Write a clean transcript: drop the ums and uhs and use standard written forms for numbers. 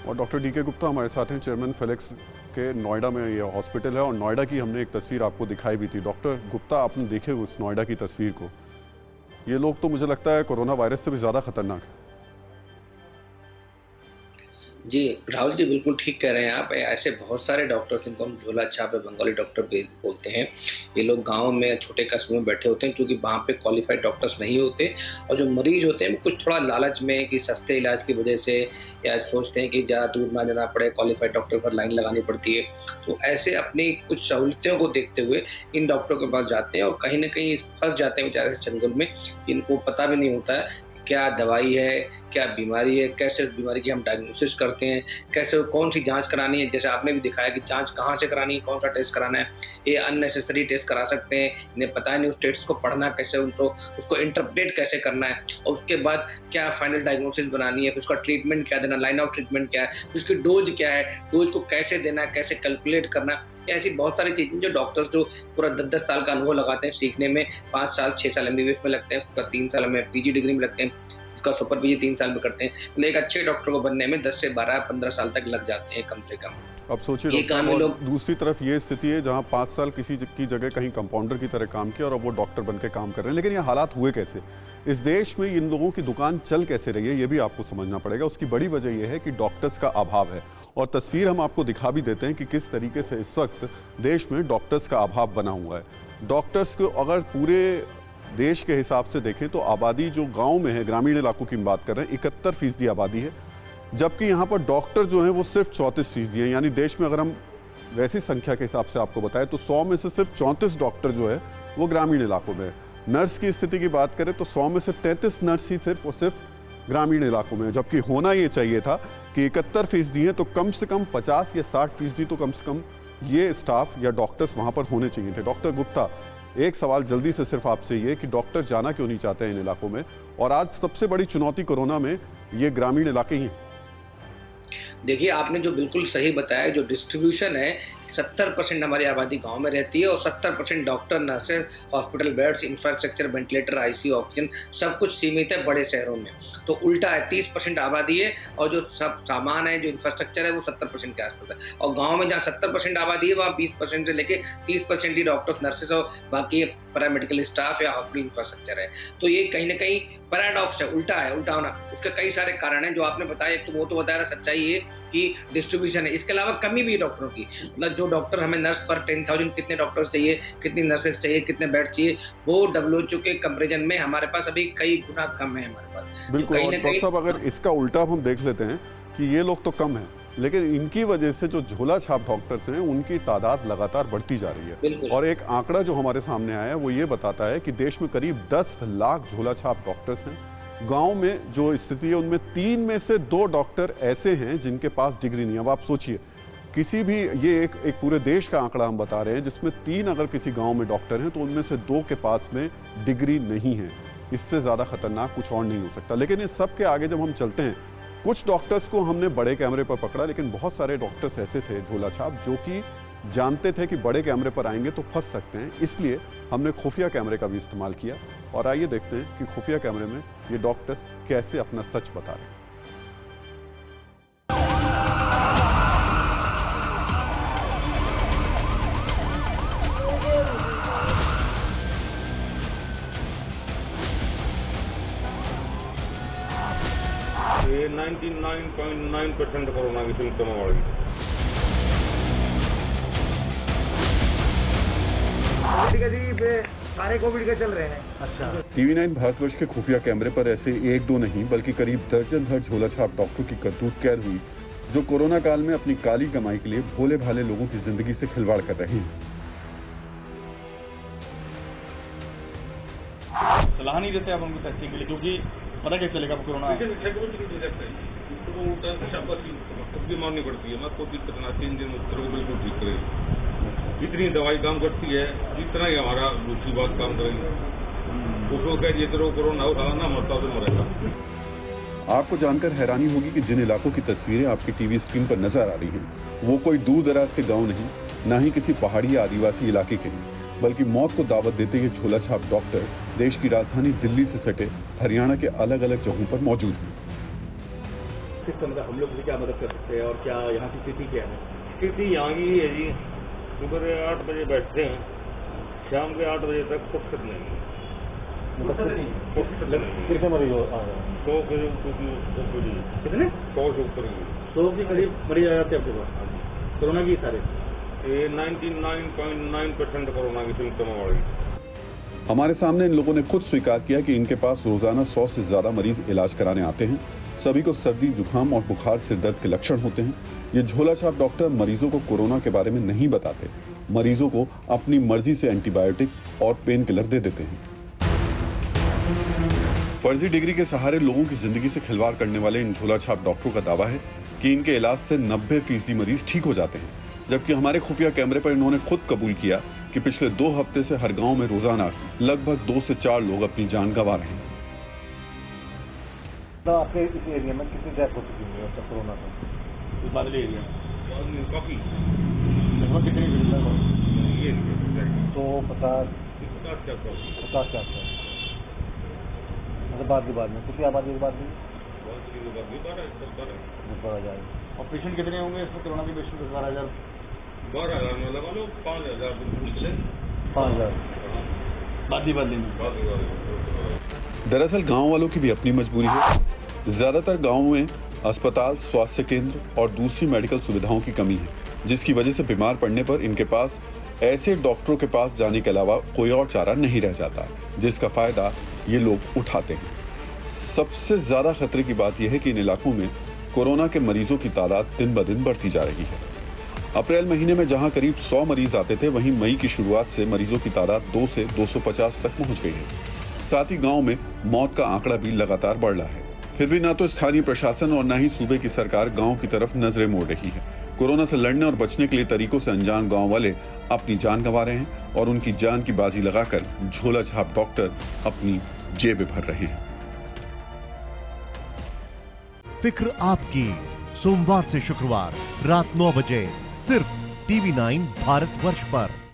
और doctor DK Gupta हमारे साथ हैं, चेयरमैन फेलिक्स के नोएडा में ये हॉस्पिटल है और नोएडा की हमने एक तस्वीर आपको दिखाई भी थी। डॉक्टर गुप्ता, आपने देखे उस नोएडा की तस्वीर को, ये लोग तो मुझे लगता है कोरोना वायरस से भी ज़्यादा खतरनाक है। जी, राहुल जी बिल्कुल ठीक कह रहे हैं आप। ऐसे बहुत सारे डॉक्टर्स जिनको हम झोला छाप या बंगाली डॉक्टर भी बोलते हैं। ये लोग गाँव में छोटे कस्बों में बैठे होते हैं क्योंकि वहाँ पे क्वालिफाइड डॉक्टर्स नहीं होते और जो मरीज़ होते हैं वो कुछ थोड़ा लालच में कि सस्ते इलाज की वजह से या सोचते हैं कि ज़्यादा दूर ना जाना पड़े, क्वालिफाइड डॉक्टर पर लाइन लगानी पड़ती है। तो ऐसे अपनी कुछ सहूलियतों को देखते हुए इन डॉक्टरों के पास जाते हैं और कहीं न कहीं फँस जाते हैं बेचारे इस चंगुल में, जिनको पता भी नहीं होता है क्या दवाई है, क्या बीमारी है, कैसे उस बीमारी की हम डायग्नोसिस करते हैं, कैसे कौन-सी जाँच करानी है। जैसे आपने भी दिखाया कि जाँच कहाँ से करानी है, कौन-सा टेस्ट कराना है। ये अननेसेसरी टेस्ट करा सकते हैं, इन्हें पता ही नहीं उस टेस्ट को पढ़ना कैसे, उनको उसको इंटरप्रेट कैसे करना है और उसके बाद क्या फाइनल डायग्नोसिस बनानी है, फिर उसका ट्रीटमेंट क्या देना, लाइन ऑफ ट्रीटमेंट क्या है, फिर उसकी डोज़ क्या है, डोज़ को कैसे देना है, कैसे कैलकुलेट करना है। ऐसी बहुत सारी चीज़ें जो डॉक्टर्स जो पूरा 10-10 साल का अनुभव लगाते हैं सीखने में, 5 साल, 6 साल एमबीबीएस में लगते हैं, उसका 3 साल में पीजी डिग्री में लगते हैं, इसका सुपर पीजी 3 साल में करते हैं। मतलब एक अच्छे डॉक्टर को बनने में 10 से 12-15 साल तक लग जाते हैं कम से कम। अब सोचिए ये डॉक्टर काम साहब, ये और लोग दूसरी तरफ ये स्थिति है जहाँ 5 साल किसी की जगह कहीं कंपाउंडर की तरह काम किया और अब वो डॉक्टर बन के काम कर रहे हैं। लेकिन ये हालात हुए कैसे? इस देश में इन लोगों की दुकान चल कैसे रही है, ये भी आपको समझना पड़ेगा। उसकी बड़ी वजह यह है कि डॉक्टर्स का अभाव है और तस्वीर हम आपको दिखा भी देते हैं कि किस तरीके से इस वक्त देश में डॉक्टर्स का अभाव बना हुआ है। डॉक्टर्स को अगर पूरे देश के हिसाब से देखें तो आबादी जो गांव में है, ग्रामीण इलाकों की बात कर रहे हैं, 71% आबादी है, जबकि यहाँ पर डॉक्टर जो हैं वो सिर्फ 34% हैं। यानी देश में अगर हम वैसी संख्या के हिसाब से आपको बताएं तो 100 में से सिर्फ 34 डॉक्टर जो है वो ग्रामीण इलाकों में है। नर्स की स्थिति की बात करें तो 100 में से 33 नर्स ही सिर्फ और सिर्फ ग्रामीण इलाकों में है, जबकि होना ये चाहिए था कि 71% हैं तो कम से कम 50 या 60% तो कम से कम ये स्टाफ या डॉक्टर्स वहाँ पर होने चाहिए थे। डॉक्टर गुप्ता, एक सवाल जल्दी से सिर्फ आपसे ये कि डॉक्टर जाना क्यों नहीं चाहते हैं इन इलाकों में, और आज सबसे बड़ी चुनौती कोरोना में ये ग्रामीण इलाके ही हैं। देखिए, आपने जो बिल्कुल सही बताया, जो डिस्ट्रीब्यूशन है 70% हमारी आबादी गाँव में रहती है और 70% doctor, nurses, hospital beds, infrastructure, ventilator, ICU, oxygen सब कुछ सीमित है बड़े शहरों में। तो उल्टा है, 30% आबादी है और जो सब सामान है, जो इंफ्रास्ट्रक्चर है वो 70% के आसपास है और गाँव में जहाँ 70% आबादी है वहाँ 20% से लेके 30% ही डॉक्टर्स, नर्सेज और बाकी पैरामेडिकल स्टाफ या हॉस्पिटल इंफ्रास्ट्रक्चर है। तो ये कहीं न कहीं पैराडॉक्स है, उल्टा है, उल्टा होना। उसके कई सारे कारण हैं जो आपने बताया, एक तो वो तो बताया था, सच्चाई ये कि डिस्ट्रीब्यूशन है। इसके अलावा कमी भी है डॉक्टरों की। मतलब जो डॉक्टर, हमें नर्स पर 10,000 कितने डॉक्टर्स चाहिए, कितनी नर्सेस चाहिए, कितने बेड चाहिए, वो डब्ल्यूएचओ के कंपैरिजन में हमारे पास अभी कई गुना कम है हमारे पास। बिल्कुल। और डॉक्टर साहब, अगर इसका उल्टा हम देख लेते हैं कि ये लोग तो कम हैं, लेकिन इनकी वजह से जो झोला छाप डॉक्टर्स हैं उनकी तादाद लगातार बढ़ती जा रही है। और एक आंकड़ा जो हमारे सामने आया है वो ये बताता है कि देश में करीब 10 लाख झोला छाप डॉक्टर्स हैं। गांव में जो स्थिति है उनमें 3 में से 2 डॉक्टर ऐसे हैं जिनके पास डिग्री नहीं है। अब आप सोचिए, किसी भी, ये एक पूरे देश का आंकड़ा हम बता रहे हैं, जिसमें 3 अगर किसी गांव में डॉक्टर हैं तो उनमें से 2 के पास में डिग्री नहीं है। इससे ज़्यादा खतरनाक कुछ और नहीं हो सकता। लेकिन इस सब के आगे जब हम चलते हैं, कुछ डॉक्टर्स को हमने बड़े कैमरे पर पकड़ा, लेकिन बहुत सारे डॉक्टर्स ऐसे थे झोला छाप जो कि जानते थे कि बड़े कैमरे पर आएंगे तो फंस सकते हैं, इसलिए हमने खुफिया कैमरे का भी इस्तेमाल किया। और आइए देखते हैं कि खुफिया कैमरे में ये डॉक्टर्स कैसे अपना सच बता रहे हैं। ये 99.9% कोरोना की सिम्टम वाली सारे कोविड के चल रहे हैं। अच्छा, TV9 भारतवर्ष के खुफिया कैमरे पर ऐसे 1-2 नहीं बल्कि करीब दर्जन भर झोला छाप डॉक्टरों की करतूत कैद हुई, जो कोरोना काल में अपनी काली कमाई के लिए भोले भाले लोगों की जिंदगी से खिलवाड़ कर रहे हैं। सलाह नहीं देते आप उनको टेस्टिंग के लिए, क्योंकि पता क्या चलेगा कोरोना मारनी पड़ती है। मैं कोई दिक्कत ना, 3 दिन में बिल्कुल ठीक करेगी। इतनी दवाई काम करती है जितना ही हमारा दूसरी बात काम करेगी। उसको क्या जितना कोरोना उठाना ना मरता तो मरेगा। आपको जानकर हैरानी होगी कि जिन इलाकों की तस्वीरें आपकी टीवी स्क्रीन पर नजर आ रही हैं, वो कोई दूर दराज के गांव नहीं, ना ही किसी पहाड़ी या आदिवासी इलाके के हैं, बल्कि मौत को दावत देते ये झोला छाप डॉक्टर देश की राजधानी दिल्ली से सटे हरियाणा के अलग अलग जगहों पर मौजूद हैं। किस तरह मतलब हम लोग से क्या मदद कर सकते हैं और क्या यहाँ की स्थिति क्या है? स्थिति यहाँ की है जी, सुबह 8 बजे बैठते हैं, शाम के 8 बजे तक फुर्सत नहीं है। कितने मरीज आ रहे हैं? 100 के ऊपर ही, कितने? 100 से ऊपर ही। 100 के करीब मरीज आ जाते हैं आपके पास कोरोना की सारे? ये 99.9% कोरोना की सिम्टम वाले। हमारे सामने इन लोगों ने खुद स्वीकार किया कि इनके पास रोजाना 100 से ज्यादा मरीज इलाज कराने आते हैं। सभी को सर्दी, जुकाम और बुखार, सिर दर्द के लक्षण होते हैं। ये झोला छाप डॉक्टर मरीजों को कोरोना के बारे में नहीं बताते, मरीजों को अपनी मर्जी से एंटीबायोटिक और पेन किलर दे देते हैं। फर्जी डिग्री के सहारे लोगों की जिंदगी से खिलवाड़ करने वाले इन झोला छाप डॉक्टरों का दावा है कि इनके इलाज से 90% मरीज ठीक हो जाते हैं, जबकि हमारे खुफिया कैमरे पर इन्होंने खुद कबूल किया कि पिछले 2 हफ्ते से हर गांव में रोजाना लगभग 2 से 4 लोग अपनी जान गंवा रहे हैं। तो आपके इस एरिया में कितनी डेथ हो चुकी है अब कोरोना से? इस बादल एरिया काफी लगभग कितनी ये 150 क्या के आसपास, मतलब बाद में कितनी आबादी के बाद में 12,000। और पेशेंट कितने होंगे इसमें कोरोना के पेशेंट? 12,000 में लगा लो, 5,000 निकले। 5,000 बदली में। दरअसल गांव वालों की भी अपनी मजबूरी है। ज्यादातर गांवों में अस्पताल, स्वास्थ्य केंद्र और दूसरी मेडिकल सुविधाओं की कमी है, जिसकी वजह से बीमार पड़ने पर इनके पास ऐसे डॉक्टरों के पास जाने के अलावा कोई और चारा नहीं रह जाता, जिसका फायदा ये लोग उठाते हैं। सबसे ज्यादा खतरे की बात यह है कि इन इलाकों में कोरोना के मरीजों की तादाद दिन ब दिन बढ़ती जा रही है। अप्रैल महीने में जहां करीब 100 मरीज आते थे, वहीं मई की शुरुआत से मरीजों की तादाद 2 से 250 तक पहुंच गई है। साथ ही गांव में मौत का आंकड़ा भी लगातार बढ़ रहा है। फिर भी ना तो स्थानीय प्रशासन और न ही सूबे की सरकार गांव की तरफ नजरें मोड़ रही है। कोरोना से लड़ने और बचने के लिए तरीकों से अनजान गांव वाले अपनी जान गंवा रहे हैं और उनकी जान की बाजी लगाकर झोला छाप डॉक्टर अपनी जेबें भर रहे हैं। फिक्र आपकी, सोमवार से शुक्रवार रात 9 बजे सिर्फ TV9 भारतवर्ष पर।